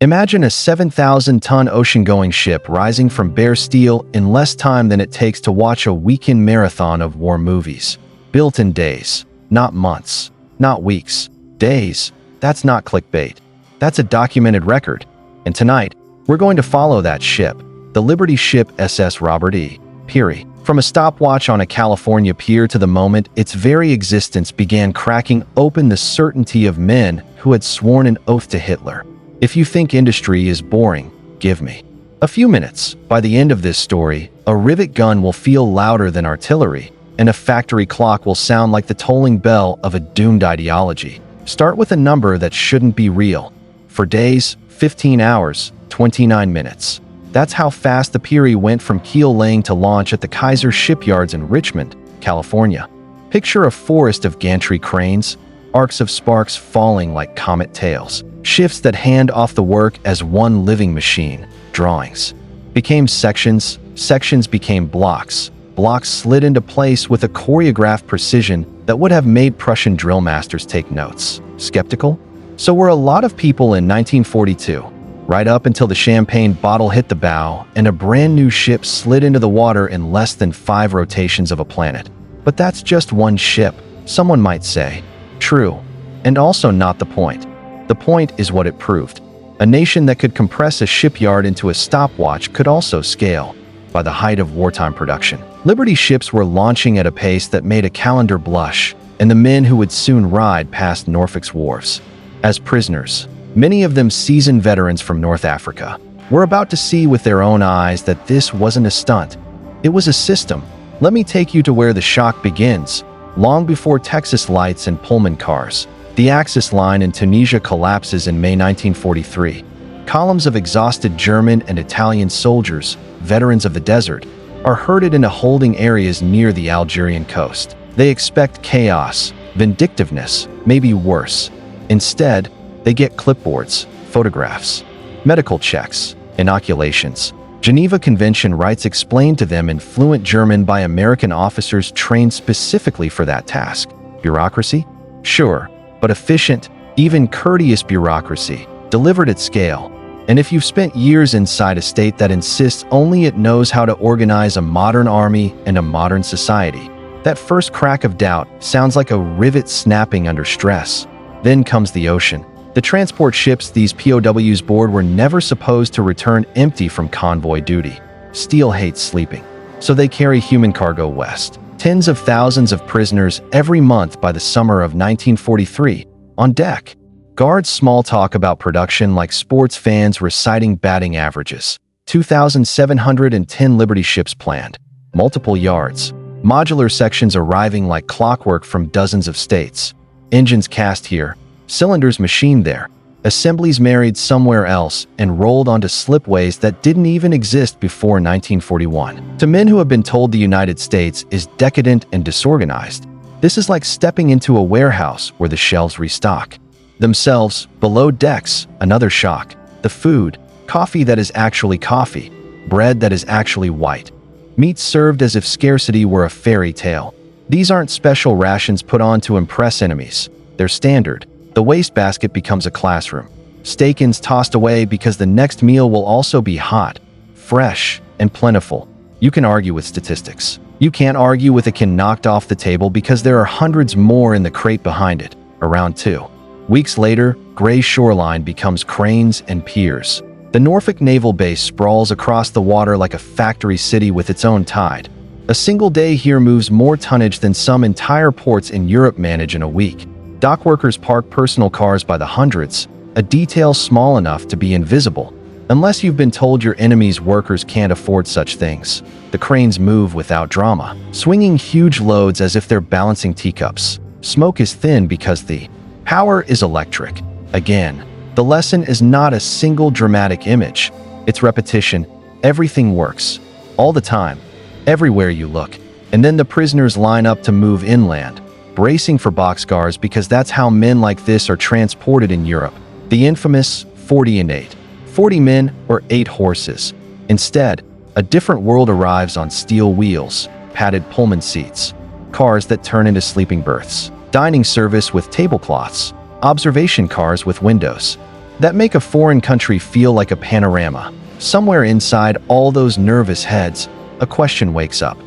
Imagine a 7,000-ton ocean-going ship rising from bare steel in less time than it takes to watch a weekend marathon of war movies. Built in days, not months, not weeks, days. That's not clickbait. That's a documented record. And tonight, we're going to follow that ship, the Liberty ship SS Robert E. Peary, from a stopwatch on a California pier to the moment its very existence began cracking open the certainty of men who had sworn an oath to Hitler. If you think industry is boring, give me a few minutes. By the end of this story, a rivet gun will feel louder than artillery, and a factory clock will sound like the tolling bell of a doomed ideology. Start with a number that shouldn't be real. For days, 15 hours, 29 minutes. That's how fast the Peary went from keel laying to launch at the Kaiser shipyards in Richmond, California. Picture a forest of gantry cranes, arcs of sparks falling like comet tails. Shifts that hand off the work as one living machine. Drawings became sections, sections became blocks. Blocks slid into place with a choreographed precision that would have made Prussian drill masters take notes. Skeptical? So were a lot of people in 1942, right up until the champagne bottle hit the bow and a brand new ship slid into the water in less than 5 rotations of a planet. But that's just one ship, someone might say. True, and also not the point. The point is what it proved. A nation that could compress a shipyard into a stopwatch could also scale. By the height of wartime production, Liberty ships were launching at a pace that made a calendar blush, and the men who would soon ride past Norfolk's wharves as prisoners, many of them seasoned veterans from North Africa, were about to see with their own eyes that this wasn't a stunt. It was a system. Let me take you to where the shock begins. Long before Texas lights and Pullman cars, the Axis line in Tunisia collapses in May 1943. Columns of exhausted German and Italian soldiers, veterans of the desert, are herded into holding areas near the Algerian coast. They expect chaos, vindictiveness, maybe worse. Instead, they get clipboards, photographs, medical checks, inoculations. Geneva Convention rights explained to them in fluent German by American officers trained specifically for that task. Bureaucracy? Sure, but efficient, even courteous bureaucracy, delivered at scale. And if you've spent years inside a state that insists only it knows how to organize a modern army and a modern society, that first crack of doubt sounds like a rivet snapping under stress. Then comes the ocean. The transport ships these POWs board were never supposed to return empty from convoy duty. Steel hates sleeping, so they carry human cargo west. Tens of thousands of prisoners every month by the summer of 1943, on deck. Guards small talk about production like sports fans reciting batting averages. 2,710 Liberty ships planned. Multiple yards. Modular sections arriving like clockwork from dozens of states. Engines cast here. Cylinders machined there. Assemblies married somewhere else and rolled onto slipways that didn't even exist before 1941. To men who have been told the United States is decadent and disorganized, this is like stepping into a warehouse where the shelves restock. Themselves, below decks, another shock. The food, coffee that is actually coffee, bread that is actually white. Meat served as if scarcity were a fairy tale. These aren't special rations put on to impress enemies. They're standard. The wastebasket becomes a classroom. Steak-ins tossed away because the next meal will also be hot, fresh, and plentiful. You can argue with statistics. You can't argue with a can knocked off the table because there are hundreds more in the crate behind it, around 2 weeks later. Gray shoreline becomes cranes and piers. The Norfolk Naval Base sprawls across the water like a factory city with its own tide. A single day here moves more tonnage than some entire ports in Europe manage in a week. Dock workers park personal cars by the hundreds, a detail small enough to be invisible. Unless you've been told your enemy's workers can't afford such things. The cranes move without drama, swinging huge loads as if they're balancing teacups. Smoke is thin because the power is electric. Again, the lesson is not a single dramatic image. It's repetition. Everything works. All the time. Everywhere you look. And then the prisoners line up to move inland, bracing for boxcars because that's how men like this are transported in Europe. The infamous 40 and 8. 40 men or 8 horses. Instead, a different world arrives on steel wheels, padded Pullman seats, cars that turn into sleeping berths, dining service with tablecloths, observation cars with windows. that make a foreign country feel like a panorama. Somewhere inside all those nervous heads, a question wakes up.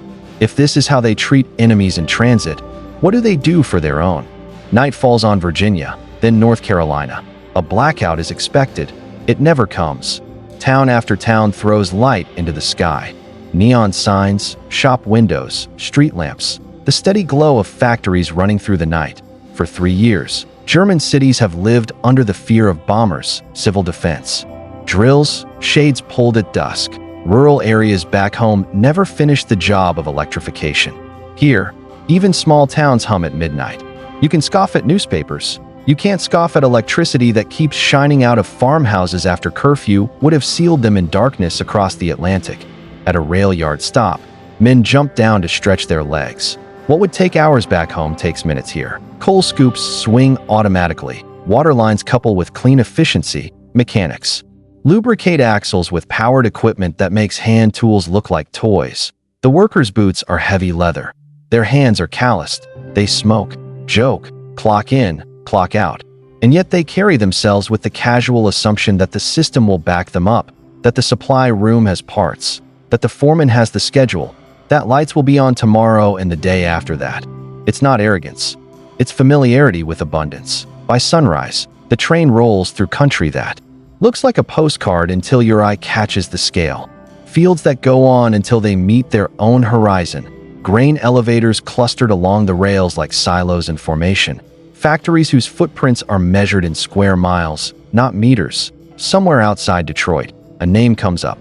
If this is how they treat enemies in transit, what do they do for their own? Night falls on Virginia, then North Carolina. A blackout is expected. It never comes. Town after town throws light into the sky. Neon signs, shop windows, street lamps, the steady glow of factories running through the night. For 3 years, German cities have lived under the fear of bombers, civil defense, drills, shades pulled at dusk. Rural areas back home never finished the job of electrification. Here, even small towns hum at midnight. You can scoff at newspapers. You can't scoff at electricity that keeps shining out of farmhouses after curfew would have sealed them in darkness across the Atlantic. At a rail yard stop, men jump down to stretch their legs. What would take hours back home takes minutes here. Coal scoops swing automatically. Water lines couple with clean efficiency. Mechanics lubricate axles with powered equipment that makes hand tools look like toys. The workers' boots are heavy leather. Their hands are calloused. They smoke, joke, clock in, clock out. And yet they carry themselves with the casual assumption that the system will back them up, that the supply room has parts, that the foreman has the schedule, that lights will be on tomorrow and the day after that. It's not arrogance. It's familiarity with abundance. By sunrise, the train rolls through country that looks like a postcard until your eye catches the scale. Fields that go on until they meet their own horizon. Grain elevators clustered along the rails like silos in formation. Factories whose footprints are measured in square miles, not meters. Somewhere outside Detroit, a name comes up.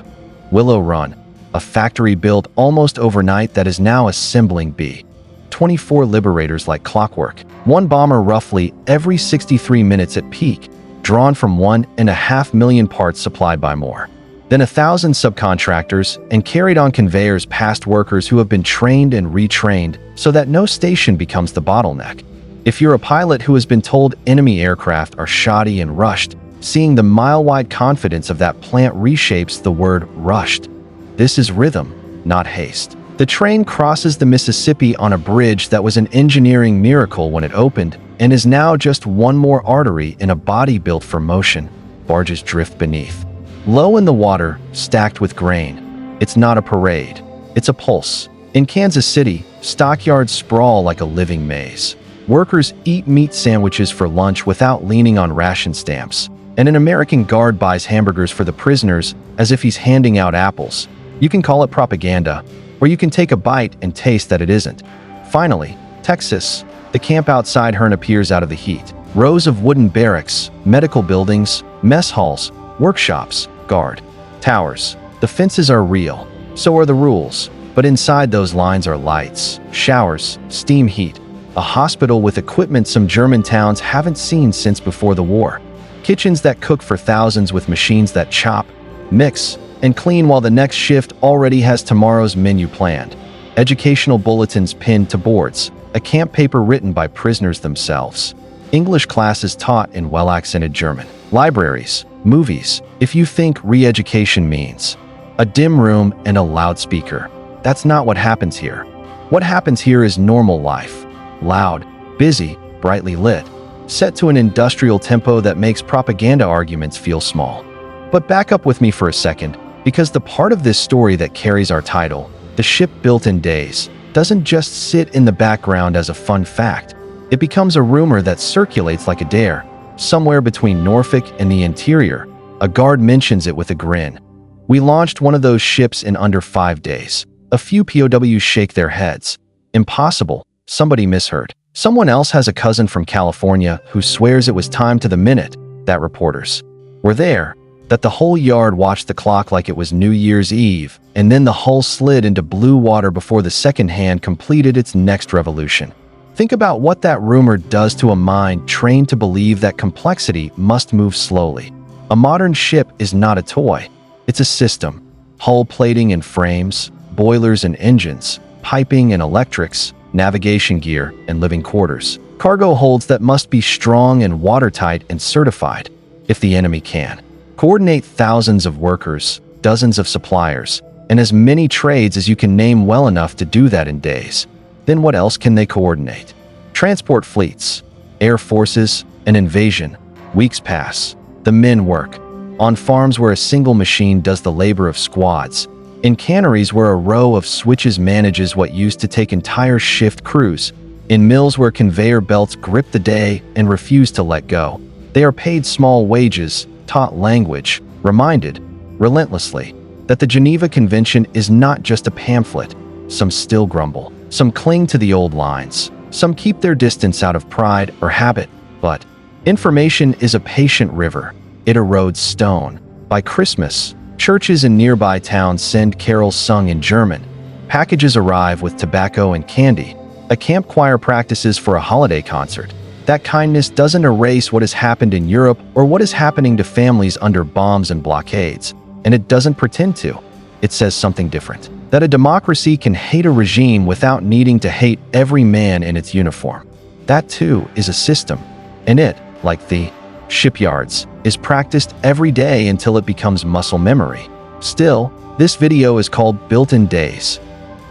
Willow Run, a factory built almost overnight that is now assembling B-24 Liberators like clockwork. One bomber roughly every 63 minutes at peak, drawn from 1.5 million parts supplied by more than 1,000 subcontractors and carried on conveyors past workers who have been trained and retrained so that no station becomes the bottleneck. If you're a pilot who has been told enemy aircraft are shoddy and rushed, seeing the mile-wide confidence of that plant reshapes the word rushed. This is rhythm, not haste. The train crosses the Mississippi on a bridge that was an engineering miracle when it opened and is now just one more artery in a body built for motion. Barges drift beneath. Low in the water, stacked with grain. It's not a parade. It's a pulse. In Kansas City, stockyards sprawl like a living maze. Workers eat meat sandwiches for lunch without leaning on ration stamps. And an American guard buys hamburgers for the prisoners as if he's handing out apples. You can call it propaganda, or you can take a bite and taste that it isn't. Finally, Texas. The camp outside Hearn appears out of the heat. Rows of wooden barracks, medical buildings, mess halls, workshops, guard towers. The fences are real, so are the rules. But inside those lines are lights, showers, steam heat. A hospital with equipment some German towns haven't seen since before the war. Kitchens that cook for thousands with machines that chop, mix, and clean while the next shift already has tomorrow's menu planned. Educational bulletins pinned to boards. A camp paper written by prisoners themselves. English classes taught in well-accented German. Libraries, movies. If you think re-education means a dim room and a loudspeaker, that's not what happens here. What happens here is normal life. Loud, busy, brightly lit. Set to an industrial tempo that makes propaganda arguments feel small. But back up with me for a second, because the part of this story that carries our title, The Ship Built in Days, doesn't just sit in the background as a fun fact. It becomes a rumor that circulates like a dare. Somewhere between Norfolk and the interior, a guard mentions it with a grin. We launched one of those ships in under 5 days. A few POWs shake their heads. Impossible. Somebody misheard. Someone else has a cousin from California who swears it was time to the minute that reporters were there, that the whole yard watched the clock like it was New Year's Eve, and then the hull slid into blue water before the second hand completed its next revolution. Think about what that rumor does to a mind trained to believe that complexity must move slowly. A modern ship is not a toy. It's a system. Hull plating and frames, boilers and engines, piping and electrics, navigation gear and living quarters. Cargo holds that must be strong and watertight and certified, if the enemy can. Coordinate thousands of workers, dozens of suppliers, and as many trades as you can name well enough to do that in days. Then what else can they coordinate? Transport fleets, air forces, an invasion. Weeks pass. The men work. On farms where a single machine does the labor of squads. In canneries where a row of switches manages what used to take entire shift crews. In mills where conveyor belts grip the day and refuse to let go. They are paid small wages, taught language, reminded, relentlessly, that the Geneva Convention is not just a pamphlet. Some still grumble. Some cling to the old lines. Some keep their distance out of pride or habit. But information is a patient river. It erodes stone. By Christmas, churches in nearby towns send carols sung in German. Packages arrive with tobacco and candy. A camp choir practices for a holiday concert. That kindness doesn't erase what has happened in Europe or what is happening to families under bombs and blockades. And it doesn't pretend to. It says something different. That a democracy can hate a regime without needing to hate every man in its uniform. That too is a system. And it, like the shipyards, is practiced every day until it becomes muscle memory. Still, this video is called Built-in Days.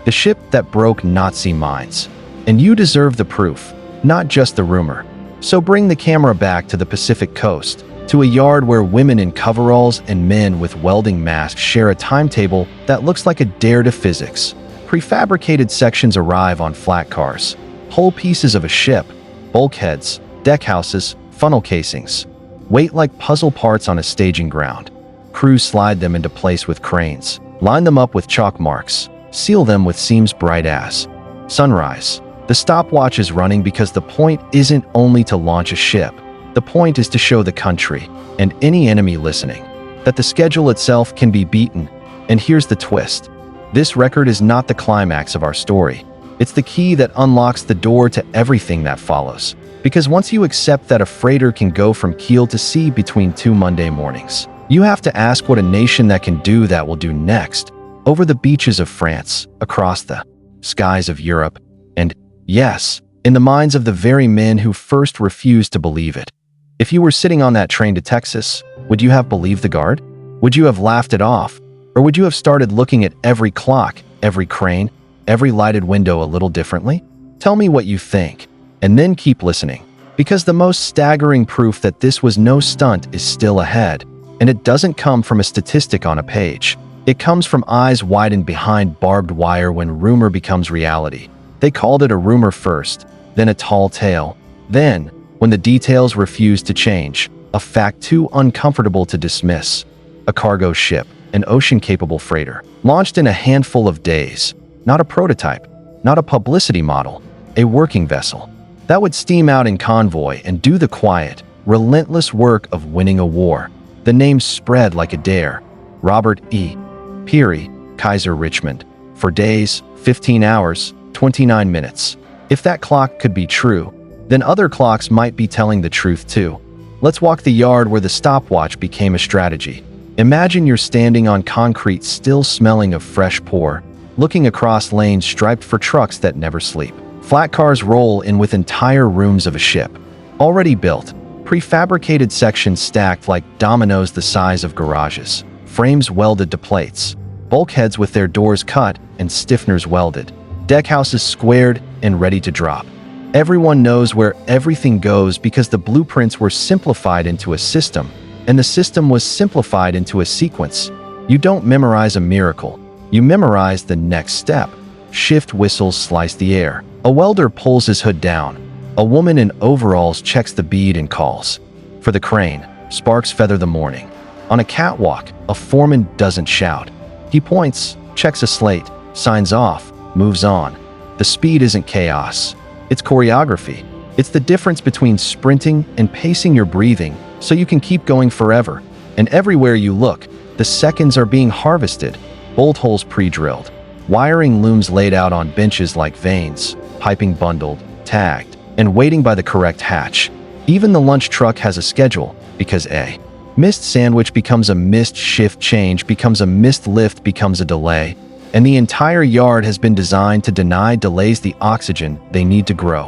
The ship that broke Nazi minds. And you deserve the proof, not just the rumor. So bring the camera back to the Pacific coast, to a yard where women in coveralls and men with welding masks share a timetable that looks like a dare to physics. Prefabricated sections arrive on flat cars. Whole pieces of a ship, bulkheads, deckhouses, funnel casings. Wait like puzzle parts on a staging ground. Crews slide them into place with cranes, line them up with chalk marks, seal them with seams bright as sunrise. The stopwatch is running because the point isn't only to launch a ship. The point is to show the country, and any enemy listening, that the schedule itself can be beaten. And here's the twist. This record is not the climax of our story. It's the key that unlocks the door to everything that follows. Because once you accept that a freighter can go from keel to sea between 2 Monday mornings, you have to ask what a nation that can do that will do next. Over the beaches of France, across the skies of Europe, and, yes, in the minds of the very men who first refused to believe it. If you were sitting on that train to Texas, would you have believed the guard? Would you have laughed it off? Or would you have started looking at every clock, every crane, every lighted window a little differently? Tell me what you think, and then keep listening. Because the most staggering proof that this was no stunt is still ahead, and it doesn't come from a statistic on a page. It comes from eyes widened behind barbed wire when rumor becomes reality. They called it a rumor first, then a tall tale. Then, when the details refused to change, a fact too uncomfortable to dismiss. A cargo ship, an ocean-capable freighter, launched in a handful of days. Not a prototype, not a publicity model, a working vessel that would steam out in convoy and do the quiet, relentless work of winning a war. The name spread like a dare. Robert E. Peary, Kaiser Richmond. For days, 15 hours, 29 minutes. If that clock could be true, then other clocks might be telling the truth too. Let's walk the yard where the stopwatch became a strategy. Imagine you're standing on concrete still smelling of fresh pour, looking across lanes striped for trucks that never sleep. Flat cars roll in with entire rooms of a ship. Already built, prefabricated sections stacked like dominoes the size of garages. Frames welded to plates. Bulkheads with their doors cut and stiffeners welded. Deckhouses squared and ready to drop. Everyone knows where everything goes because the blueprints were simplified into a system, and the system was simplified into a sequence. You don't memorize a miracle. You memorize the next step. Shift whistles slice the air. A welder pulls his hood down. A woman in overalls checks the bead and calls. For the crane, sparks feather the morning. On a catwalk, a foreman doesn't shout. He points, checks a slate, signs off, moves on. The speed isn't chaos. It's choreography. It's the difference between sprinting and pacing your breathing so you can keep going forever. And everywhere you look, the seconds are being harvested. Bolt holes pre-drilled. Wiring looms laid out on benches like veins. Piping bundled, tagged, and waiting by the correct hatch. Even the lunch truck has a schedule, because a missed sandwich becomes a missed shift change, becomes a missed lift, becomes a delay. And the entire yard has been designed to deny delays the oxygen they need to grow.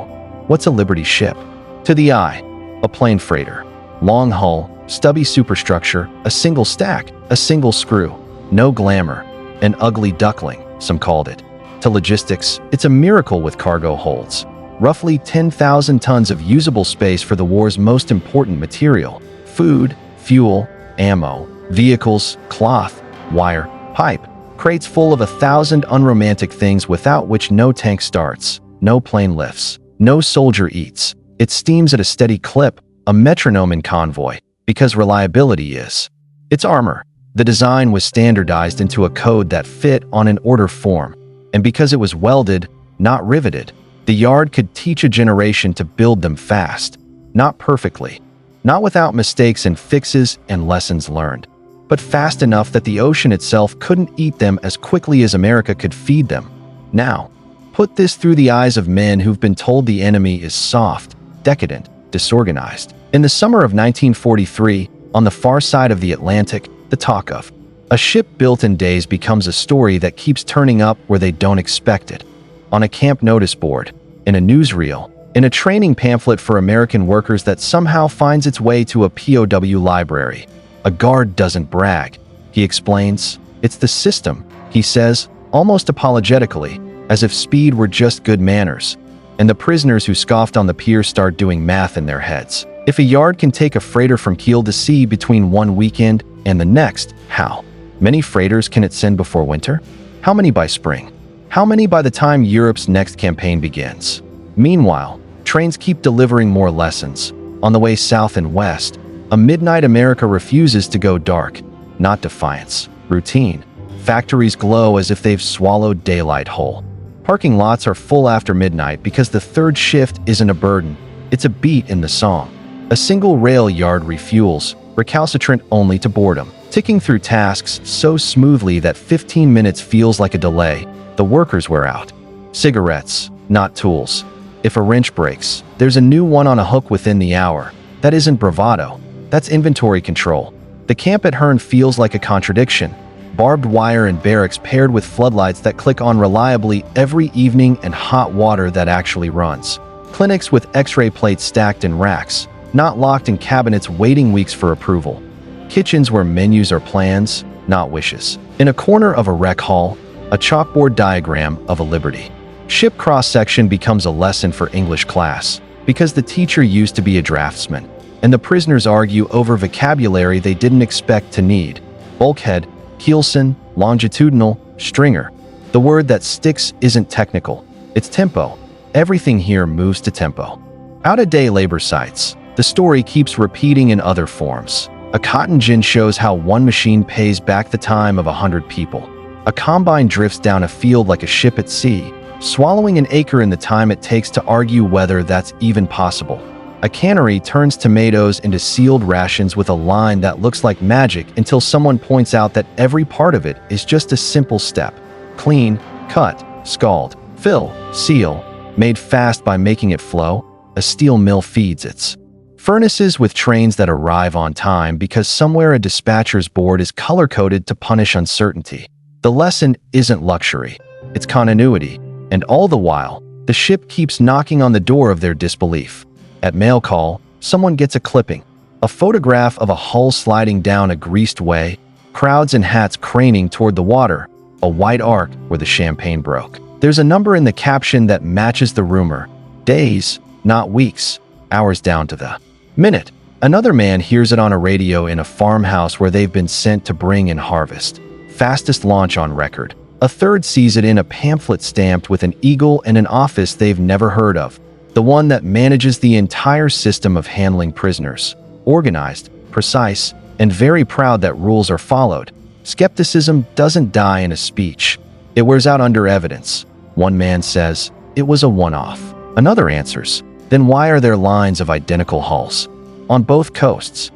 What's a Liberty ship? To the eye, a plain freighter. Long hull, stubby superstructure, a single stack, a single screw. No glamour. An ugly duckling, some called it. To logistics, it's a miracle with cargo holds. Roughly 10,000 tons of usable space for the war's most important material. Food, Fuel, ammo, vehicles, cloth, wire, pipe, crates full of 1,000 unromantic things without which no tank starts, no plane lifts, no soldier eats. It steams at a steady clip, a metronome in convoy, because reliability is. Its armor. The design was standardized into a code that fit on an order form, and because it was welded, not riveted, the yard could teach a generation to build them fast, not perfectly, not without mistakes and fixes and lessons learned, but fast enough that the ocean itself couldn't eat them as quickly as America could feed them. Now, put this through the eyes of men who've been told the enemy is soft, decadent, disorganized. In the summer of 1943, on the far side of the Atlantic, the talk of a ship built in days becomes a story that keeps turning up where they don't expect it. On a camp notice board, in a newsreel, in a training pamphlet for American workers that somehow finds its way to a POW library. A guard doesn't brag. He explains, "It's the system," he says, almost apologetically, as if speed were just good manners. And the prisoners who scoffed on the pier start doing math in their heads. If a yard can take a freighter from Kiel to sea between one weekend and the next, how many freighters can it send before winter? How many by spring? How many by the time Europe's next campaign begins? Meanwhile, trains keep delivering more lessons. On the way south and west, a midnight America refuses to go dark. Not defiance, routine. Factories glow as if they've swallowed daylight whole. Parking lots are full after midnight because the third shift isn't a burden, it's a beat in the song. A single rail yard refuels, recalcitrant only to boredom, ticking through tasks so smoothly that 15 minutes feels like a delay. The workers wear out. Cigarettes, not tools. If a wrench breaks, there's a new one on a hook within the hour. That isn't bravado. That's inventory control. The camp at Herne feels like a contradiction. Barbed wire and barracks paired with floodlights that click on reliably every evening and hot water that actually runs. Clinics with X-ray plates stacked in racks, not locked in cabinets waiting weeks for approval. Kitchens where menus are plans, not wishes. In a corner of a rec hall, a chalkboard diagram of a liberty. Ship cross-section becomes a lesson for English class, because the teacher used to be a draftsman, and the prisoners argue over vocabulary they didn't expect to need. Bulkhead, keelson, longitudinal, stringer. The word that sticks isn't technical, it's tempo. Everything here moves to tempo. Out-of-day labor sites. The story keeps repeating in other forms. A cotton gin shows how one machine pays back the time of 100 people. A combine drifts down a field like a ship at sea, swallowing an acre in the time it takes to argue whether that's even possible. A cannery turns tomatoes into sealed rations with a line that looks like magic until someone points out that every part of it is just a simple step. Clean, cut, scald, fill, seal, made fast by making it flow. A steel mill feeds its furnaces with trains that arrive on time because somewhere a dispatcher's board is color-coded to punish uncertainty. The lesson isn't luxury, it's continuity, and all the while, the ship keeps knocking on the door of their disbelief. At mail call, someone gets a clipping, a photograph of a hull sliding down a greased way, crowds in hats craning toward the water, a white arc where the champagne broke. There's a number in the caption that matches the rumor. Days, not weeks, hours down to the minute. Another man hears it on a radio in a farmhouse where they've been sent to bring in harvest. Fastest launch on record. A third sees it in a pamphlet stamped with an eagle and an office they've never heard of. The one that manages the entire system of handling prisoners. Organized, precise, and very proud that rules are followed. Skepticism doesn't die in a speech. It wears out under evidence. One man says, it was a one-off. Another answers, then why are there lines of identical hulls on both coasts?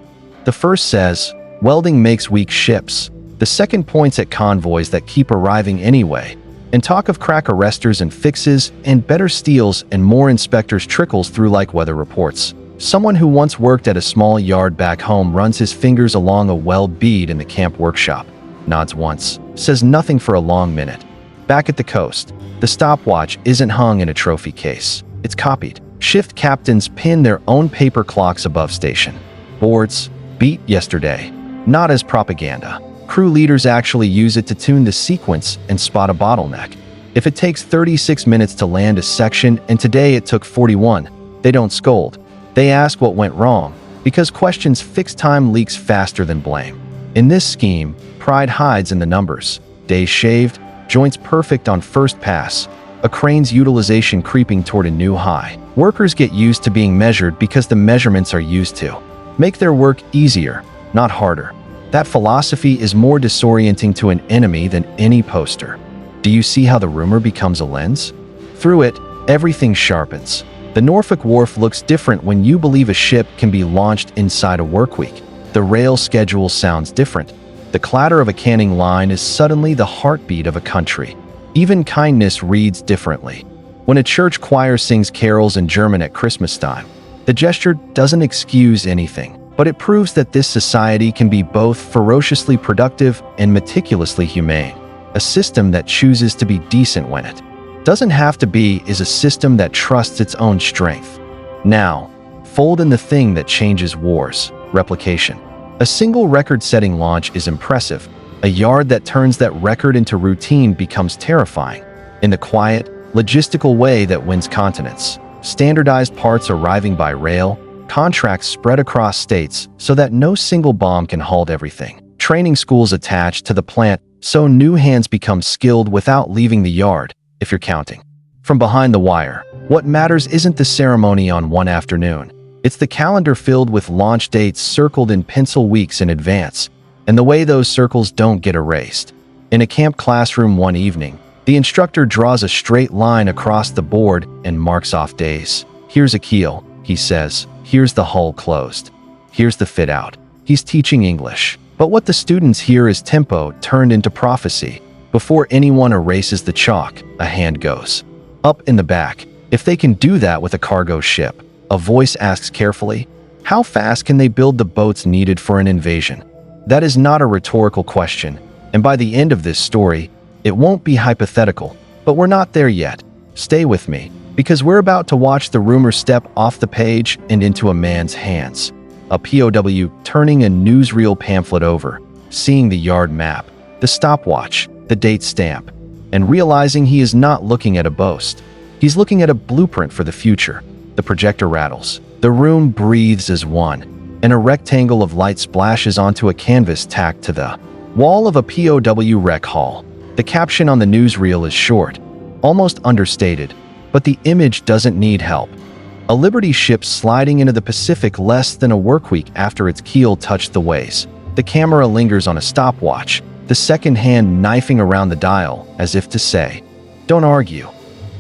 The first says, welding makes weak ships. The second points at convoys that keep arriving anyway, and talk of crack arresters and fixes and better steals and more inspectors trickles through like weather reports. Someone who once worked at a small yard back home runs his fingers along a weld bead in the camp workshop, nods once, says nothing for a long minute. Back at the coast, the stopwatch isn't hung in a trophy case. It's copied. Shift captains pin their own paper clocks above station. Boards, beat yesterday, not as propaganda. Crew leaders actually use it to tune the sequence and spot a bottleneck. If it takes 36 minutes to land a section and today it took 41, they don't scold. They ask what went wrong, because questions fixed time leaks faster than blame. In this scheme, pride hides in the numbers. Days shaved, joints perfect on first pass, a crane's utilization creeping toward a new high. Workers get used to being measured because the measurements are used to. Make their work easier, not harder. That philosophy is more disorienting to an enemy than any poster. Do you see how the rumor becomes a lens? Through it, everything sharpens. The Norfolk Wharf looks different when you believe a ship can be launched inside a workweek. The rail schedule sounds different. The clatter of a canning line is suddenly the heartbeat of a country. Even kindness reads differently. When a church choir sings carols in German at Christmas time, the gesture doesn't excuse anything, but it proves that this society can be both ferociously productive and meticulously humane. A system that chooses to be decent when it doesn't have to be is a system that trusts its own strength. Now, fold in the thing that changes wars: replication. A single record-setting launch is impressive. A yard that turns that record into routine becomes terrifying. In the quiet, logistical way that wins continents. Standardized parts arriving by rail, contracts spread across states so that no single bomb can halt everything. Training schools attached to the plant so new hands become skilled without leaving the yard, if you're counting. From behind the wire, what matters isn't the ceremony on one afternoon. It's the calendar filled with launch dates circled in pencil weeks in advance, and the way those circles don't get erased. In a camp classroom one evening, the instructor draws a straight line across the board and marks off days. Here's a keel, he says. Here's the hull closed. Here's the fit out. He's teaching English. But what the students hear is tempo turned into prophecy. Before anyone erases the chalk, a hand goes up in the back. If they can do that with a cargo ship, a voice asks carefully, how fast can they build the boats needed for an invasion? That is not a rhetorical question, and by the end of this story, it won't be hypothetical, but we're not there yet. Stay with me, because we're about to watch the rumor step off the page and into a man's hands. A POW turning a newsreel pamphlet over, seeing the yard map, the stopwatch, the date stamp, and realizing he is not looking at a boast. He's looking at a blueprint for the future. The projector rattles. The room breathes as one, and a rectangle of light splashes onto a canvas tacked to the wall of a POW rec hall. The caption on the newsreel is short, almost understated, but the image doesn't need help. A Liberty ship sliding into the Pacific less than a workweek after its keel touched the ways. The camera lingers on a stopwatch, the second hand knifing around the dial, as if to say, don't argue.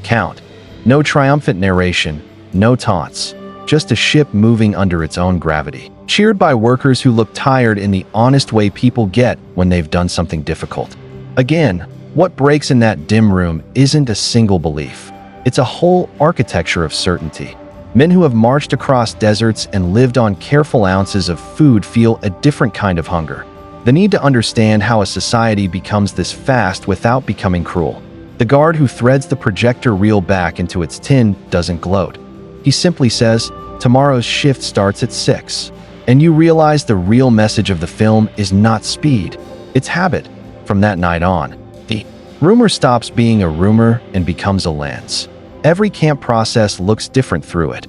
Count. No triumphant narration, no taunts, just a ship moving under its own gravity, cheered by workers who look tired in the honest way people get when they've done something difficult. Again, what breaks in that dim room isn't a single belief. It's a whole architecture of certainty. Men who have marched across deserts and lived on careful ounces of food feel a different kind of hunger. The need to understand how a society becomes this fast without becoming cruel. The guard who threads the projector reel back into its tin doesn't gloat. He simply says, tomorrow's shift starts at 6. And you realize the real message of the film is not speed, it's habit. From that night on, the rumor stops being a rumor and becomes a lens. Every camp process looks different through it.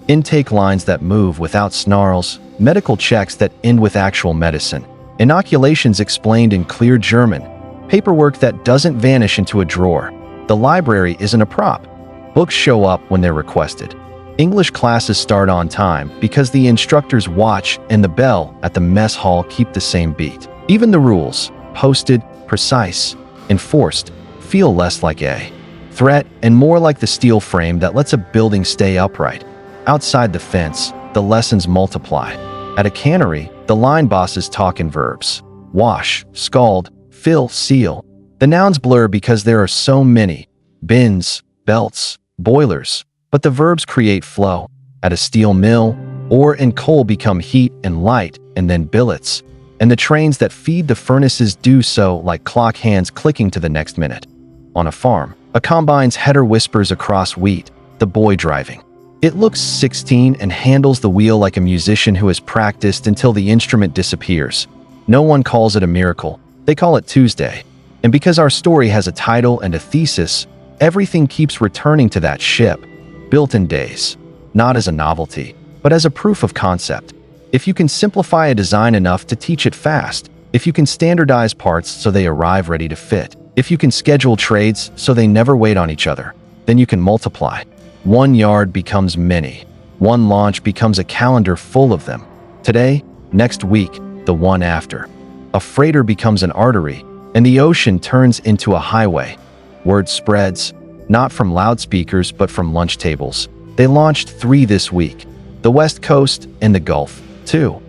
Intake lines that move without snarls, medical checks that end with actual medicine, inoculations explained in clear German, paperwork that doesn't vanish into a drawer. The library isn't a prop. Books show up when they're requested. English classes start on time because the instructor's watch and the bell at the mess hall keep the same beat. Even the rules, posted, precise, enforced, feel less like a threat and more like the steel frame that lets a building stay upright. Outside the fence, the lessons multiply. At a cannery, the line bosses talk in verbs. Wash, scald, fill, seal. The nouns blur because there are so many. Bins, belts, boilers. But the verbs create flow. At a steel mill, ore and coal become heat and light, and then billets. And the trains that feed the furnaces do so like clock hands clicking to the next minute. On a farm, a combine's header whispers across wheat, the boy driving. It looks 16 and handles the wheel like a musician who has practiced until the instrument disappears. No one calls it a miracle. They call it Tuesday. And because our story has a title and a thesis, everything keeps returning to that ship, built in days, not as a novelty, but as a proof of concept. If you can simplify a design enough to teach it fast, if you can standardize parts so they arrive ready to fit, if you can schedule trades so they never wait on each other, then you can multiply. One yard becomes many. One launch becomes a calendar full of them. Today, next week, the one after. A freighter becomes an artery, and the ocean turns into a highway. Word spreads, not from loudspeakers but from lunch tables. They launched 3 this week. The West Coast and the Gulf, too.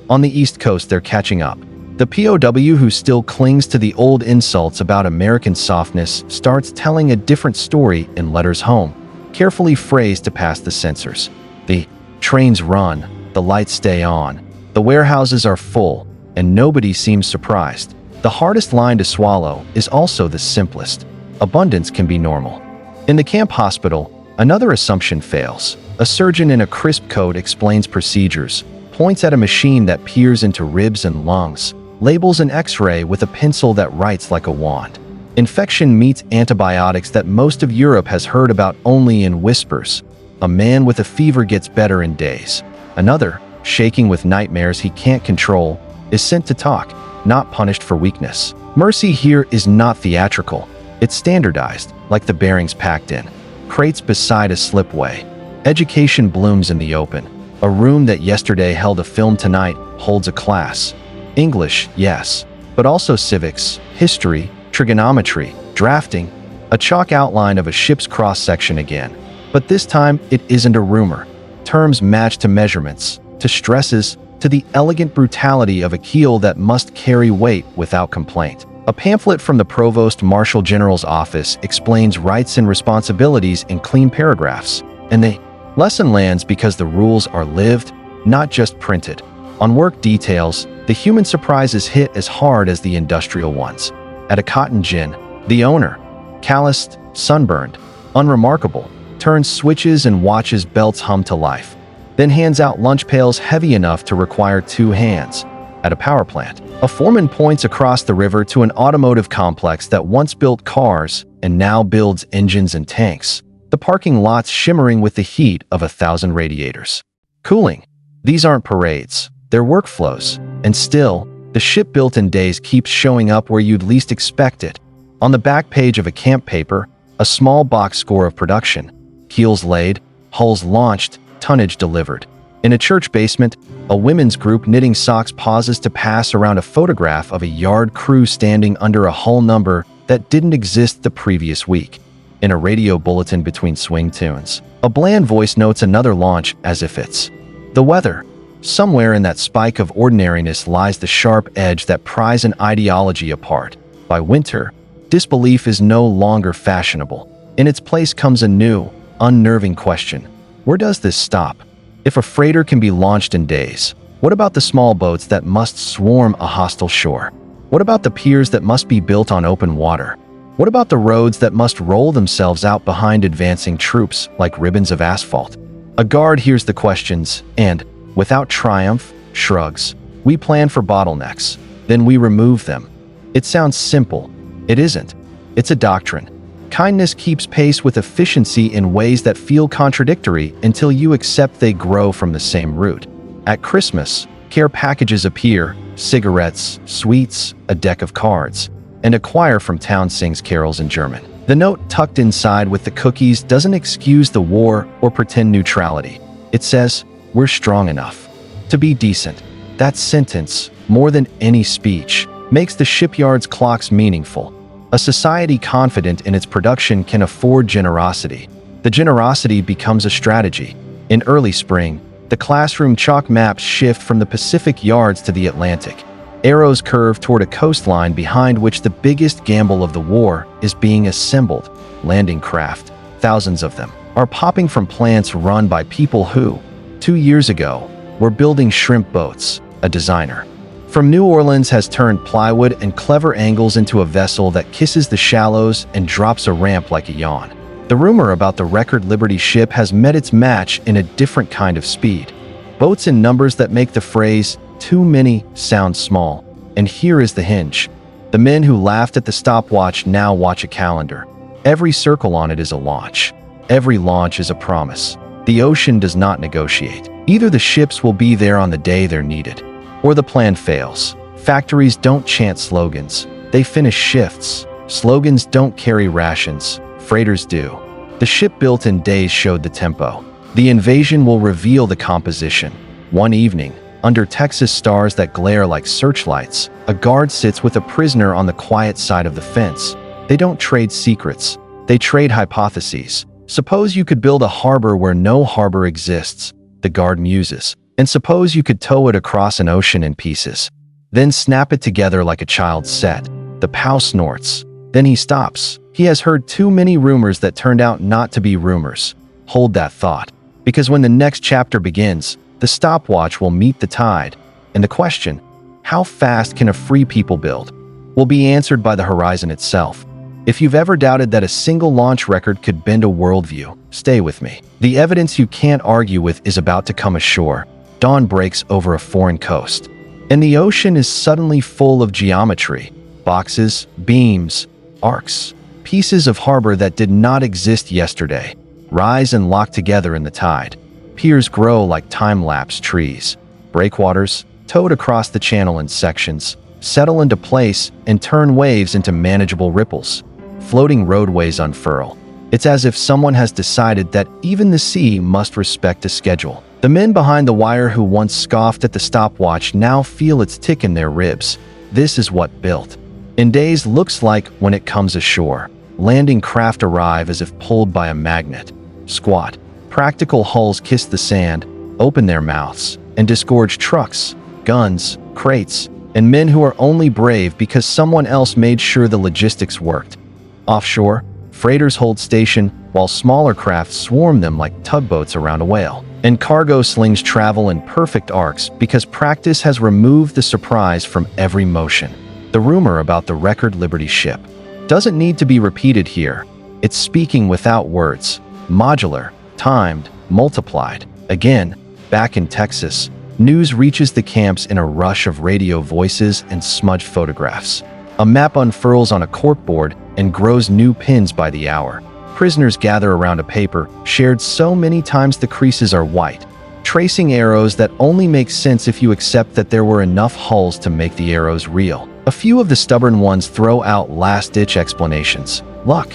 On the East Coast, they're catching up. The POW who still clings to the old insults about American softness starts telling a different story in letters home, carefully phrased to pass the censors. The trains run, the lights stay on, the warehouses are full, and nobody seems surprised. The hardest line to swallow is also the simplest. Abundance can be normal. In the camp hospital, another assumption fails. A surgeon in a crisp coat explains procedures, points at a machine that peers into ribs and lungs, labels an X-ray with a pencil that writes like a wand. Infection meets antibiotics that most of Europe has heard about only in whispers. A man with a fever gets better in days. Another, shaking with nightmares he can't control, is sent to talk, not punished for weakness. Mercy here is not theatrical. It's standardized, like the bearings packed in crates beside a slipway. Education blooms in the open. A room that yesterday held a film tonight holds a class. English, yes, but also civics, history, trigonometry, drafting, a chalk outline of a ship's cross-section again. But this time, it isn't a rumor. Terms match to measurements, to stresses, to the elegant brutality of a keel that must carry weight without complaint. A pamphlet from the Provost Marshal General's office explains rights and responsibilities in clean paragraphs, and the lesson lands because the rules are lived, not just printed. On work details, the human surprises hit as hard as the industrial ones. At a cotton gin, the owner, calloused, sunburned, unremarkable, turns switches and watches belts hum to life, then hands out lunch pails heavy enough to require 2 hands. At a power plant, a foreman points across the river to an automotive complex that once built cars and now builds engines and tanks, the parking lots shimmering with the heat of 1,000 radiators. Cooling. These aren't parades, they're workflows, and still, the ship built in days keeps showing up where you'd least expect it. On the back page of a camp paper, a small box score of production. Keels laid, hulls launched, tonnage delivered. In a church basement, a women's group knitting socks pauses to pass around a photograph of a yard crew standing under a hull number that didn't exist the previous week. In a radio bulletin between swing tunes, a bland voice notes another launch as if it's the weather. Somewhere in that spike of ordinariness lies the sharp edge that pries an ideology apart. By winter, disbelief is no longer fashionable. In its place comes a new, unnerving question. Where does this stop? If a freighter can be launched in days, what about the small boats that must swarm a hostile shore? What about the piers that must be built on open water? What about the roads that must roll themselves out behind advancing troops like ribbons of asphalt? A guard hears the questions and, without triumph, shrugs. We plan for bottlenecks, then we remove them. It sounds simple. It isn't. It's a doctrine. Kindness keeps pace with efficiency in ways that feel contradictory until you accept they grow from the same root. At Christmas, care packages appear, cigarettes, sweets, a deck of cards, and a choir from town sings carols in German. The note tucked inside with the cookies doesn't excuse the war or pretend neutrality. It says, we're strong enough to be decent. That sentence, more than any speech, makes the shipyard's clocks meaningful. A society confident in its production can afford generosity. The generosity becomes a strategy. In early spring, the classroom chalk maps shift from the Pacific yards to the Atlantic. Arrows curve toward a coastline behind which the biggest gamble of the war is being assembled. Landing craft, thousands of them, are popping from plants run by people who, 2 years ago, were building shrimp boats. A designer from New Orleans has turned plywood and clever angles into a vessel that kisses the shallows and drops a ramp like a yawn. The rumor about the record Liberty ship has met its match in a different kind of speed. Boats in numbers that make the phrase, too many, sound small. And here is the hinge. The men who laughed at the stopwatch now watch a calendar. Every circle on it is a launch. Every launch is a promise. The ocean does not negotiate. Either the ships will be there on the day they're needed, or the plan fails. Factories don't chant slogans. They finish shifts. Slogans don't carry rations. Freighters do. The ship built in days showed the tempo. The invasion will reveal the composition. One evening, under Texas stars that glare like searchlights, a guard sits with a prisoner on the quiet side of the fence. They don't trade secrets. They trade hypotheses. Suppose you could build a harbor where no harbor exists, the guard muses. And suppose you could tow it across an ocean in pieces. Then snap it together like a child's set. The POW snorts. Then he stops. He has heard too many rumors that turned out not to be rumors. Hold that thought. Because when the next chapter begins, the stopwatch will meet the tide. And the question, how fast can a free people build, will be answered by the horizon itself. If you've ever doubted that a single launch record could bend a worldview, stay with me. The evidence you can't argue with is about to come ashore. Dawn breaks over a foreign coast. And the ocean is suddenly full of geometry. Boxes, beams, arcs, pieces of harbor that did not exist yesterday, rise and lock together in the tide. Piers grow like time-lapse trees. Breakwaters, towed across the channel in sections, settle into place and turn waves into manageable ripples. Floating roadways unfurl. It's as if someone has decided that even the sea must respect a schedule. The men behind the wire who once scoffed at the stopwatch now feel its tick in their ribs. This is what built in days looks like when it comes ashore. Landing craft arrive as if pulled by a magnet. Squat, practical hulls kiss the sand, open their mouths, and disgorge trucks, guns, crates, and men who are only brave because someone else made sure the logistics worked. Offshore, freighters hold station while smaller craft swarm them like tugboats around a whale. And cargo slings travel in perfect arcs because practice has removed the surprise from every motion. The rumor about the record Liberty ship doesn't need to be repeated here. It's speaking without words. Modular, timed, multiplied. Again, back in Texas, news reaches the camps in a rush of radio voices and smudged photographs. A map unfurls on a corkboard and grows new pins by the hour. Prisoners gather around a paper, shared so many times the creases are white, tracing arrows that only make sense if you accept that there were enough hulls to make the arrows real. A few of the stubborn ones throw out last-ditch explanations. Luck,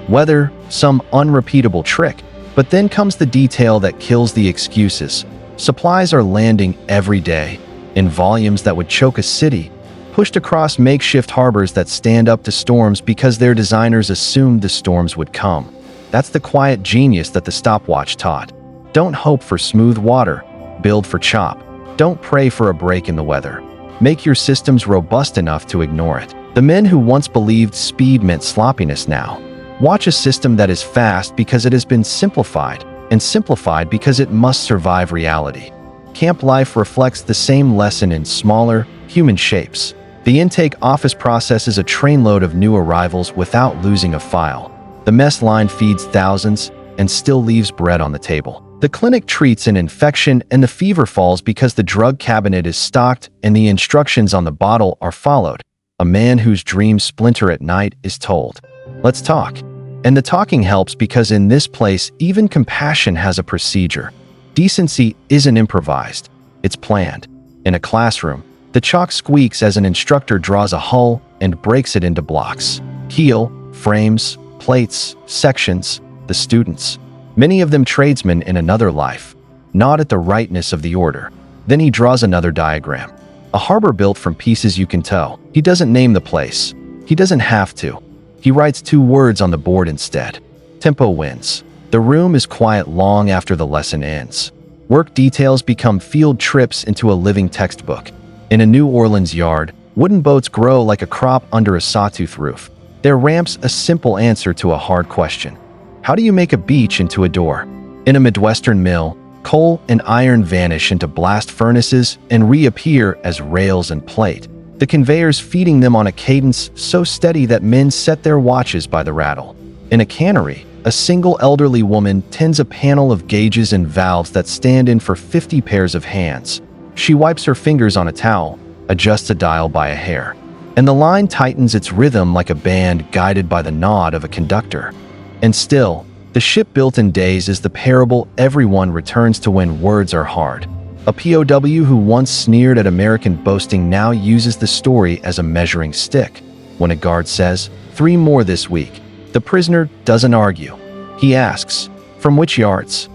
weather, some unrepeatable trick. But then comes the detail that kills the excuses. Supplies are landing every day, in volumes that would choke a city, pushed across makeshift harbors that stand up to storms because their designers assumed the storms would come. That's the quiet genius that the stopwatch taught. Don't hope for smooth water, build for chop. Don't pray for a break in the weather. Make your systems robust enough to ignore it. The men who once believed speed meant sloppiness now watch a system that is fast because it has been simplified, and simplified because it must survive reality. Camp life reflects the same lesson in smaller, human shapes. The intake office processes a trainload of new arrivals without losing a file. The mess line feeds thousands and still leaves bread on the table. The clinic treats an infection and the fever falls because the drug cabinet is stocked and the instructions on the bottle are followed. A man whose dreams splinter at night is told, "Let's talk." And the talking helps because in this place, even compassion has a procedure. Decency isn't improvised, it's planned. In a classroom, the chalk squeaks as an instructor draws a hull and breaks it into blocks. Keel, frames, plates, sections, the students. Many of them tradesmen in another life, nod at the rightness of the order. Then he draws another diagram. A harbor built from pieces you can tow. He doesn't name the place. He doesn't have to. He writes 2 words on the board instead. Tempo wins. The room is quiet long after the lesson ends. Work details become field trips into a living textbook. In a New Orleans yard, wooden boats grow like a crop under a sawtooth roof. Their ramps a simple answer to a hard question. How do you make a beach into a door? In a Midwestern mill, coal and iron vanish into blast furnaces and reappear as rails and plate, the conveyors feeding them on a cadence so steady that men set their watches by the rattle. In a cannery, a single elderly woman tends a panel of gauges and valves that stand in for 50 pairs of hands. She wipes her fingers on a towel, adjusts a dial by a hair, and the line tightens its rhythm like a band guided by the nod of a conductor. And still, The ship built in days is the parable everyone returns to when words are hard. A POW who once sneered at American boasting now uses the story as a measuring stick. When a guard says, "3 more this week," the prisoner doesn't argue. He asks, "From which yards?"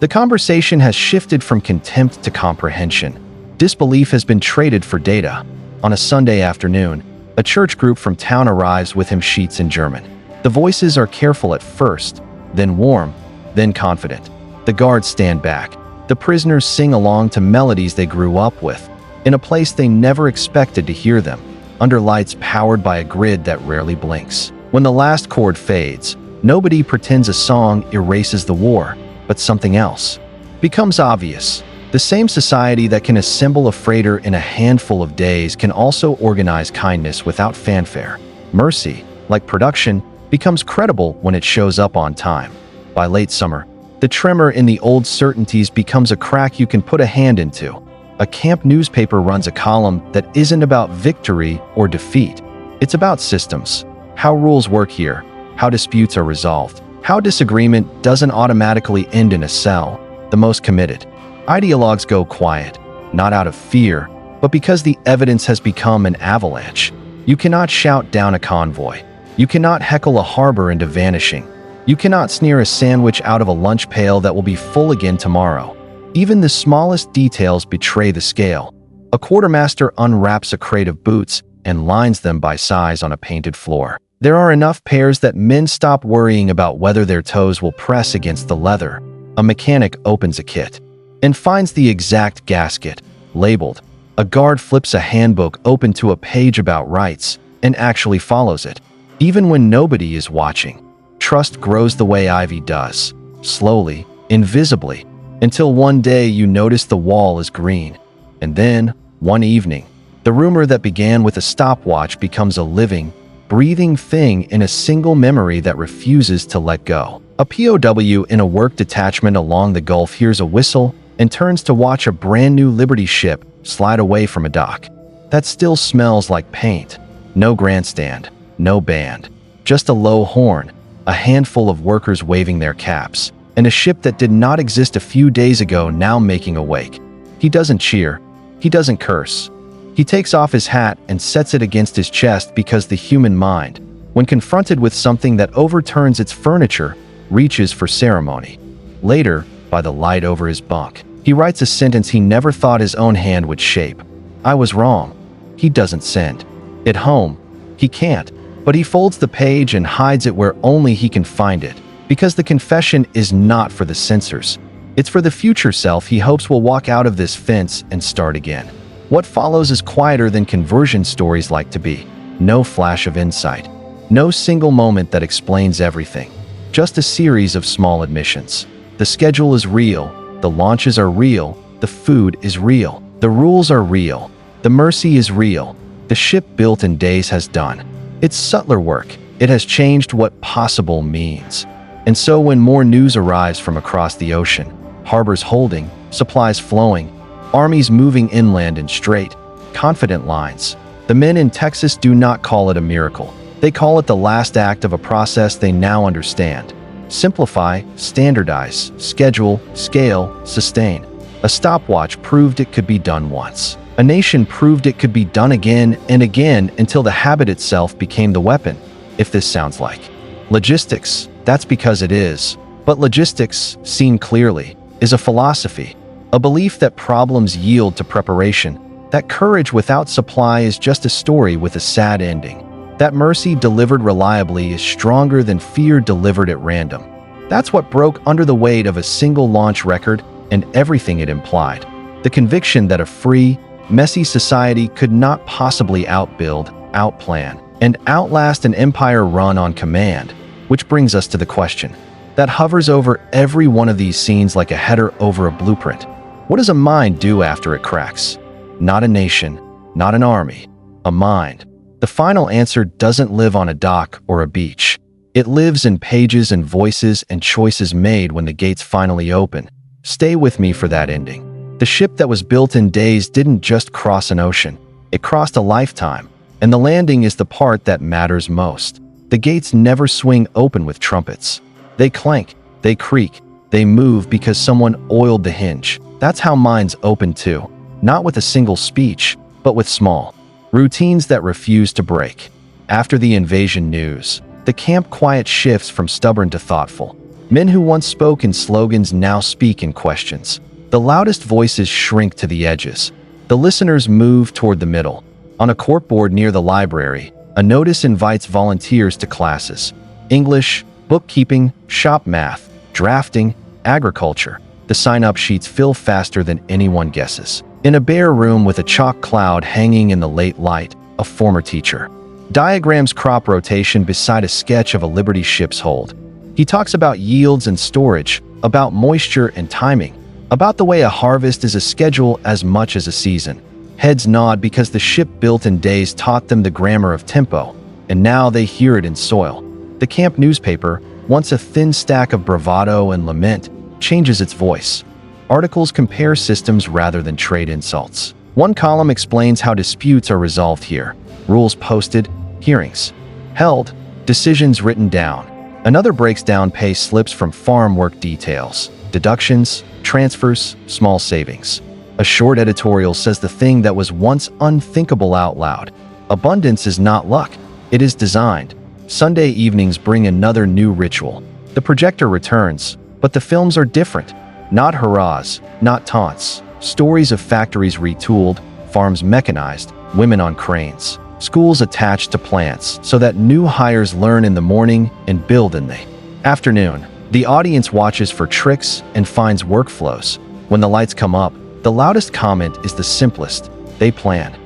The conversation has shifted from contempt to comprehension. Disbelief has been traded for data. On a Sunday afternoon, a church group from town arrives with hymn sheets in German. The voices are careful at first, then warm, then confident. The guards stand back. The prisoners sing along to melodies they grew up with, in a place they never expected to hear them, under lights powered by a grid that rarely blinks. When the last chord fades, nobody pretends a song erases the war, but something else becomes obvious. The same society that can assemble a freighter in a handful of days can also organize kindness without fanfare. Mercy, like production, becomes credible when it shows up on time. By late summer, the tremor in the old certainties becomes a crack you can put a hand into. A camp newspaper runs a column that isn't about victory or defeat. It's about systems, how rules work here, how disputes are resolved, how disagreement doesn't automatically end in a cell. The most committed ideologues go quiet, not out of fear, but because the evidence has become an avalanche. You cannot shout down a convoy. You cannot heckle a harbor into vanishing. You cannot sneer a sandwich out of a lunch pail that will be full again tomorrow. Even the smallest details betray the scale. A quartermaster unwraps a crate of boots and lines them by size on a painted floor. There are enough pairs that men stop worrying about whether their toes will press against the leather. A mechanic opens a kit and finds the exact gasket, labeled. A guard flips a handbook open to a page about rights and actually follows it, even when nobody is watching. Trust grows the way ivy does, slowly, invisibly, until one day you notice the wall is green. And then, one evening, the rumor that began with a stopwatch becomes a living, breathing thing in a single memory that refuses to let go. A POW in a work detachment along the Gulf hears a whistle and turns to watch a brand new Liberty ship slide away from a dock. That still smells like paint. No grandstand, no band, just a low horn, a handful of workers waving their caps, and a ship that did not exist a few days ago now making a wake. He doesn't cheer. He doesn't curse. He takes off his hat and sets it against his chest because the human mind, when confronted with something that overturns its furniture, reaches for ceremony. Later, by the light over his bunk, he writes a sentence he never thought his own hand would shape. "I was wrong." He doesn't send it home. He can't. But he folds the page and hides it where only he can find it, because the confession is not for the censors. It's for the future self he hopes will walk out of this fence and start again. What follows is quieter than conversion stories like to be. No flash of insight. No single moment that explains everything. Just a series of small admissions. The schedule is real. The launches are real. The food is real. The rules are real. The mercy is real. The ship built in days has done. It's subtler work. It has changed what possible means. And so when more news arrives from across the ocean, harbors holding, supplies flowing, armies moving inland in straight, confident lines, the men in Texas do not call it a miracle. They call it the last act of a process they now understand. Simplify, standardize, schedule, scale, sustain. A stopwatch proved it could be done once. A nation proved it could be done again and again until the habit itself became the weapon. If this sounds like logistics, that's because it is. But logistics, seen clearly, is a philosophy, a belief that problems yield to preparation, that courage without supply is just a story with a sad ending, that mercy delivered reliably is stronger than fear delivered at random. That's what broke under the weight of a single launch record and everything it implied. The conviction that a free, messy society could not possibly outbuild, outplan, and outlast an empire run on command, which brings us to the question that hovers over every one of these scenes like a header over a blueprint. What does a mind do after it cracks? Not a nation, not an army, a mind. The final answer doesn't live on a dock or a beach. It lives in pages and voices and choices made when the gates finally open. Stay with me for that ending. The ship that was built in days didn't just cross an ocean. It crossed a lifetime, and the landing is the part that matters most. The gates never swing open with trumpets. They clank, They creak. They move because someone oiled the hinge. That's how minds open too. Not with a single speech, but with small routines that refuse to break. After the invasion news, the camp quiet shifts from stubborn to thoughtful. Men who once spoke in slogans now speak in questions. The loudest voices shrink to the edges. The listeners move toward the middle. On a corkboard near the library, a notice invites volunteers to classes: English, bookkeeping, shop math, drafting, agriculture. The sign-up sheets fill faster than anyone guesses. In a bare room with a chalk cloud hanging in the late light, a former teacher diagrams crop rotation beside a sketch of a Liberty ship's hold. He talks about yields and storage, about moisture and timing, about the way a harvest is a schedule as much as a season. Heads nod because the ship built in days taught them the grammar of tempo, and now they hear it in soil. The camp newspaper, once a thin stack of bravado and lament, changes its voice. Articles compare systems rather than trade insults. One column explains how disputes are resolved here: rules posted, hearings held, decisions written down. Another breaks down pay slips from farm work details, deductions, transfers, small savings. A short editorial says the thing that was once unthinkable out loud: abundance is not luck, it is designed. Sunday evenings bring another new ritual. The projector returns, but the films are different. Not hurrahs, not taunts. Stories of factories retooled, farms mechanized, women on cranes, schools attached to plants so that new hires learn in the morning and build in the afternoon. The audience watches for tricks and finds workflows. When the lights come up, the loudest comment is the simplest: they planned.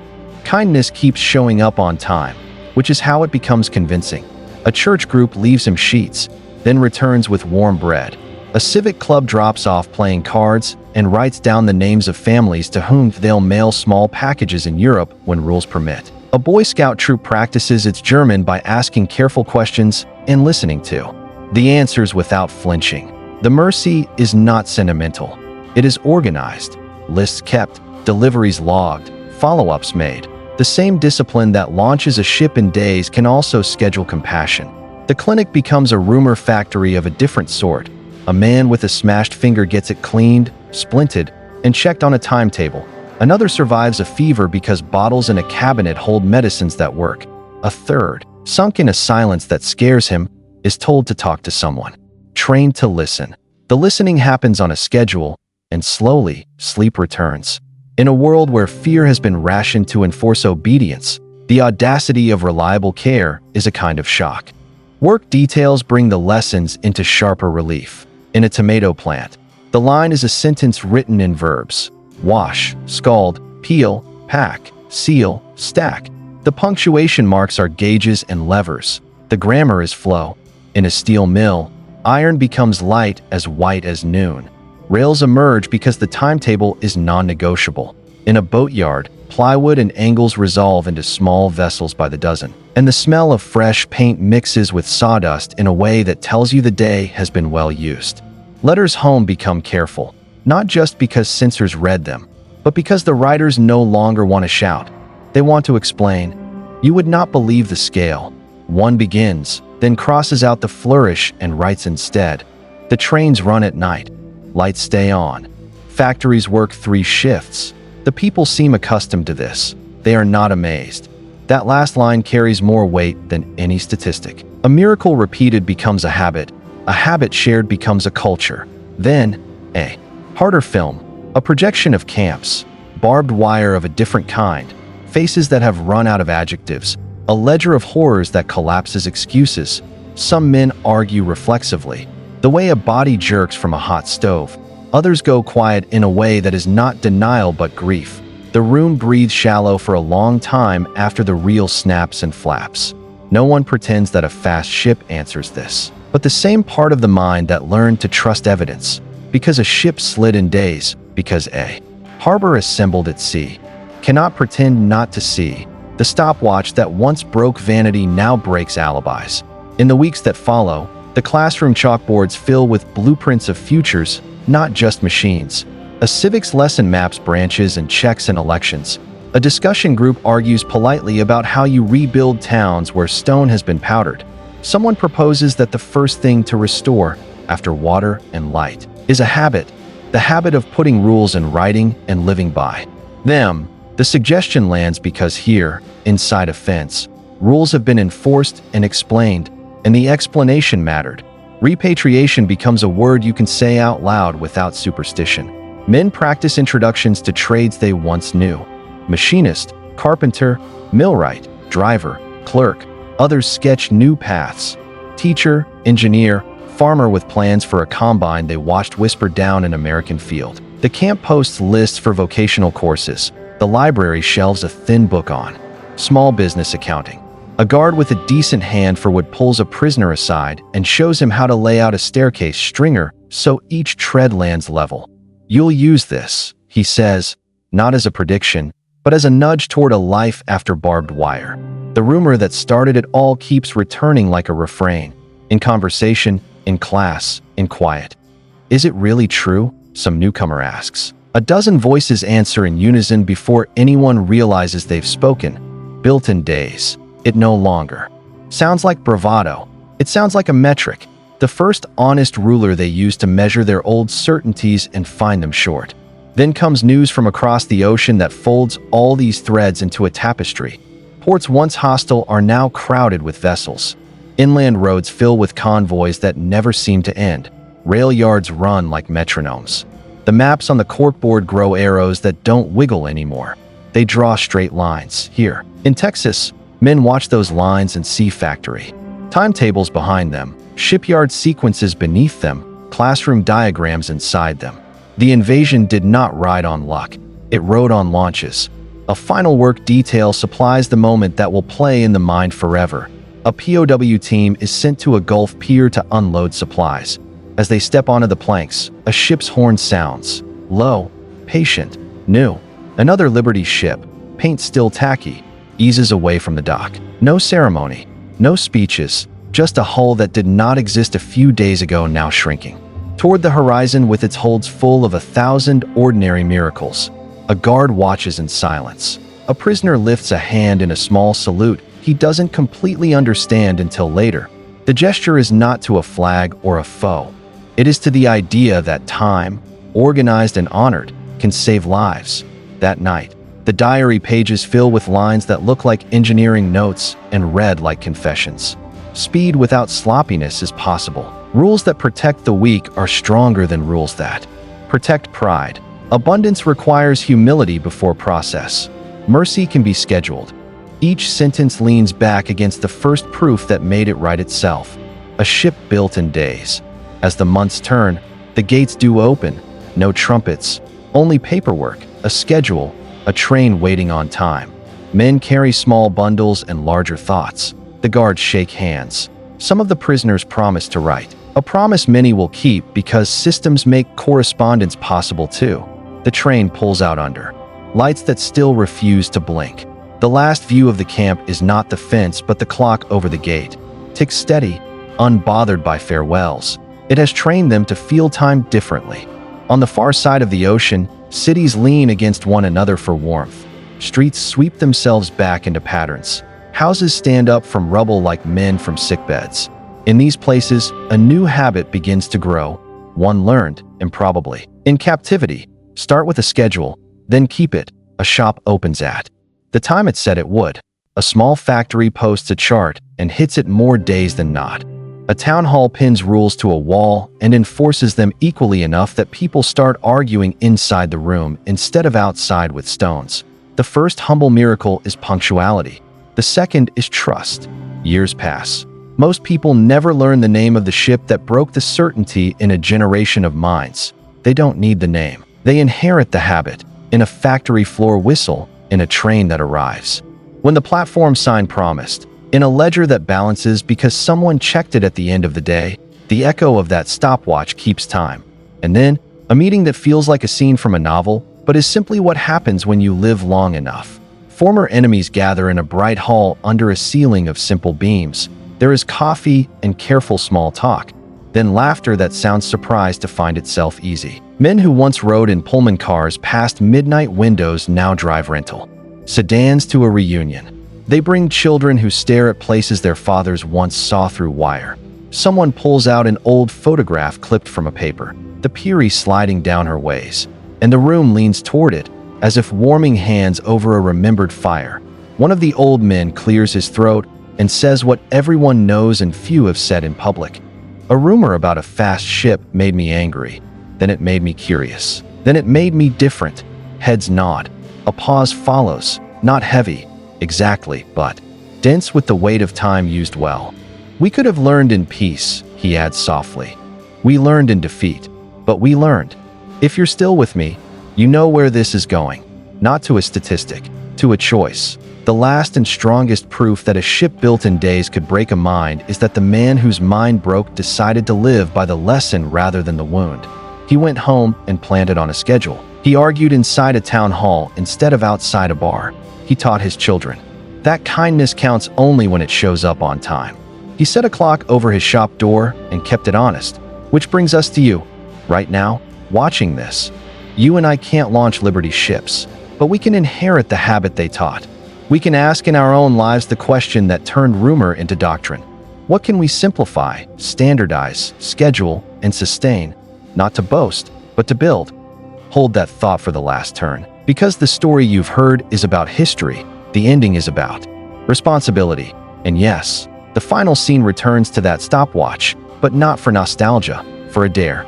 Kindness keeps showing up on time, which is how it becomes convincing. A church group leaves him sheets, then returns with warm bread. A civic club drops off playing cards and writes down the names of families to whom they'll mail small packages in Europe when rules permit. A Boy Scout troop practices its German by asking careful questions and listening to the answers without flinching. The mercy is not sentimental. It is organized. Lists kept, deliveries logged, follow-ups made. The same discipline that launches a ship in days can also schedule compassion. The clinic becomes a rumor factory of a different sort. A man with a smashed finger gets it cleaned, splinted, and checked on a timetable. Another survives a fever because bottles in a cabinet hold medicines that work. A third, sunk in a silence that scares him, is told to talk to someone. Trained to listen. The listening happens on a schedule, and slowly, sleep returns. In a world where fear has been rationed to enforce obedience, the audacity of reliable care is a kind of shock. Work details bring the lessons into sharper relief. In a tomato plant, the line is a sentence written in verbs: wash, scald, peel, pack, seal, stack. The punctuation marks are gauges and levers. The grammar is flow. In a steel mill, iron becomes light as white as noon. Rails emerge because the timetable is non-negotiable. In a boatyard, plywood and angles resolve into small vessels by the dozen, and the smell of fresh paint mixes with sawdust in a way that tells you the day has been well used. Letters home become careful, not just because censors read them, but because the writers no longer want to shout. They want to explain. You would not believe the scale. One begins, then crosses out the flourish and writes instead. The trains run at night. Lights stay on. Factories work 3 shifts. The people seem accustomed to this. They are not amazed. That last line carries more weight than any statistic. A miracle repeated becomes a habit. A habit shared becomes a culture. Then, a harder film, a projection of camps, barbed wire of a different kind, faces that have run out of adjectives, a ledger of horrors that collapses excuses. Some men argue reflexively, the way a body jerks from a hot stove. Others go quiet in a way that is not denial but grief. The room breathes shallow for a long time after the reel snaps and flaps. No one pretends that a fast ship answers this, but the same part of the mind that learned to trust evidence, because a ship slid in days, because a harbor assembled at sea, cannot pretend not to see. The stopwatch that once broke vanity now breaks alibis. In the weeks that follow, the classroom chalkboards fill with blueprints of futures, not just machines. A civics lesson maps branches and checks and elections. A discussion group argues politely about how you rebuild towns where stone has been powdered. Someone proposes that the first thing to restore after water and light, is a habit, the habit of putting rules in writing and living by them. The suggestion lands because here, inside a fence, rules have been enforced and explained, and the explanation mattered. Repatriation becomes a word you can say out loud without superstition. Men practice introductions to trades they once knew. Machinist, carpenter, millwright, driver, clerk. Others sketch new paths. Teacher, engineer, farmer with plans for a combine they watched whisper down an American field. The camp posts lists for vocational courses. The library shelves a thin book on small business accounting. A guard with a decent hand for wood pulls a prisoner aside and shows him how to lay out a staircase stringer so each tread lands level. "You'll use this," he says, not as a prediction, but as a nudge toward a life after barbed wire. The rumor that started it all keeps returning like a refrain, in conversation, in class, in quiet. Is it really true? Some newcomer asks. A dozen voices answer in unison before anyone realizes they've spoken. Built-in days. It no longer sounds like bravado. It sounds like a metric, the first honest ruler they used to measure their old certainties and find them short. Then comes news from across the ocean that folds all these threads into a tapestry. Ports once hostile are now crowded with vessels. Inland roads fill with convoys that never seem to end. Rail yards run like metronomes. The maps on the corkboard grow arrows that don't wiggle anymore. They draw straight lines. Here, in Texas, men watch those lines and see factory timetables behind them, shipyard sequences beneath them, classroom diagrams inside them. The invasion did not ride on luck. It rode on launches. A final work detail supplies the moment that will play in the mind forever. A POW team is sent to a Gulf pier to unload supplies. As they step onto the planks, a ship's horn sounds. Low, patient, new. Another Liberty ship, paint still tacky, eases away from the dock. No ceremony, no speeches, just a hull that did not exist a few days ago now shrinking. Toward the horizon with its holds full of 1,000 ordinary miracles. A guard watches in silence. A prisoner lifts a hand in a small salute he doesn't completely understand until later. The gesture is not to a flag or a foe. It is to the idea that time, organized and honored, can save lives. That night, the diary pages fill with lines that look like engineering notes and read like confessions. Speed without sloppiness is possible. Rules that protect the weak are stronger than rules that protect pride. Abundance requires humility before process. Mercy can be scheduled. Each sentence leans back against the first proof that made it right itself. A ship built in days. As the months turn, the gates do open. No trumpets, only paperwork, a schedule, a train waiting on time. Men carry small bundles and larger thoughts. The guards shake hands. Some of the prisoners promise to write. A promise many will keep because systems make correspondence possible too. The train pulls out under lights that still refuse to blink. The last view of the camp is not the fence but the clock over the gate. Ticks steady, unbothered by farewells. It has trained them to feel time differently. On the far side of the ocean, cities lean against one another for warmth. Streets sweep themselves back into patterns. Houses stand up from rubble like men from sickbeds. In these places, a new habit begins to grow, one learned, improbably. In captivity, start with a schedule, then keep it. A shop opens at the time it said it would. A small factory posts a chart and hits it more days than not. A town hall pins rules to a wall and enforces them equally enough that people start arguing inside the room instead of outside with stones. The first humble miracle is punctuality. The second is trust. Years pass. Most people never learn the name of the ship that broke the certainty in a generation of minds. They don't need the name. They inherit the habit, in a factory floor whistle, in a train that arrives. When the platform sign promised, in a ledger that balances because someone checked it at the end of the day, the echo of that stopwatch keeps time. And then, a meeting that feels like a scene from a novel, but is simply what happens when you live long enough. Former enemies gather in a bright hall under a ceiling of simple beams. There is coffee and careful small talk, then laughter that sounds surprised to find itself easy. Men who once rode in Pullman cars past midnight windows now drive rental sedans to a reunion. They bring children who stare at places their fathers once saw through wire. Someone pulls out an old photograph clipped from a paper, the Peary sliding down her ways, and the room leans toward it, as if warming hands over a remembered fire. One of the old men clears his throat and says what everyone knows and few have said in public. A rumor about a fast ship made me angry. Then it made me curious. Then it made me different. Heads nod. A pause follows, not heavy, exactly, but dense with the weight of time used well. We could have learned in peace, he adds softly. We learned in defeat, but we learned. If you're still with me, you know where this is going. Not to a statistic, to a choice. The last and strongest proof that a ship built in days could break a mind is that the man whose mind broke decided to live by the lesson rather than the wound. He went home and planned it on a schedule. He argued inside a town hall instead of outside a bar. He taught his children that kindness counts only when it shows up on time. He set a clock over his shop door and kept it honest. Which brings us to you. Right now, watching this, you and I can't launch Liberty's ships, but we can inherit the habit they taught. We can ask in our own lives the question that turned rumor into doctrine. What can we simplify, standardize, schedule, and sustain? Not to boast, but to build. Hold that thought for the last turn. Because the story you've heard is about history, the ending is about responsibility. And yes, the final scene returns to that stopwatch, but not for nostalgia, for a dare.